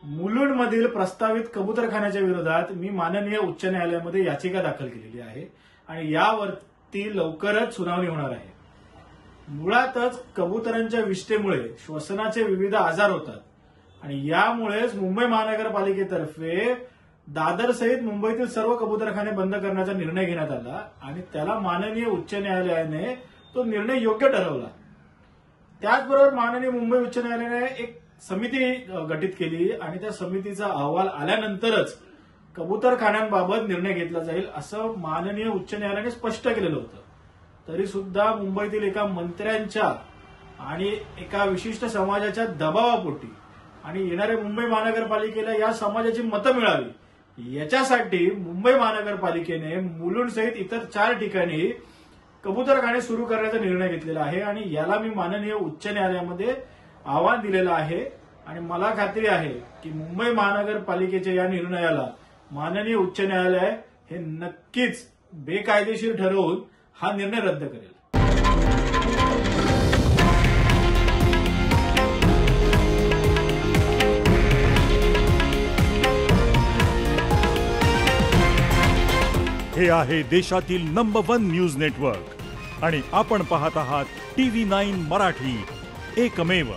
मुलुंडमधील प्रस्तावित कबूतरखान्याच्या विरोधात मी माननीय उच्च न्यायालयामध्ये याचिका दाखल केलेली आहे आणि यावरती लवकरच सुनावणी होणार आहे। मुळातच कबुतरांच्या विष्ठेमुळे श्वसनाचे विविध आजार होतात आणि यामुळेच मुंबई महानगरपालिकेतर्फे दादर सहित मुंबईतील सर्व कबूतरखाने बंद करण्याचा निर्णय घेण्यात आला आणि त्याला माननीय उच्च न्यायालयाने तो निर्णय योग्य ठरवला। त्याचबरोबर माननीय मुंबई उच्च न्यायालयाने एक समिती गठीत केली आणि त्या समितीचा अहवाल आल्यानंतरच कबूतरखान्यांबाबत निर्णय घेतला जाईल असं माननीय उच्च न्यायालयाने स्पष्ट केलेलं होतं। तरी सुद्धा मुंबईतील एका मंत्र्यांच्या आणि एका विशिष्ट समाजाच्या दबावापोटी आणि येणाऱ्या मुंबई महानगरपालिकेला या समाजाची मतं मिळावी याच्यासाठी मुंबई महानगरपालिकेने मुलुंड सहित इतर 4 ठिकाणी कबूतरखाने सुरू करण्याचा निर्णय घेतलेला आहे आणि याला मी माननीय उच्च न्यायालयामध्ये आव्हान दिलेलं आहे आणि मला खात्री आहे की मुंबई महानगरपालिकेच्या या निर्णयाला माननीय उच्च न्यायालय हे नक्कीच बेकायदेशीर ठरवून हा निर्णय रद्द करेल। हे आहे देशातील नंबर 1 न्यूज नेटवर्क आणि आपण पाहत आहात TV9 मराठी, एकमेव।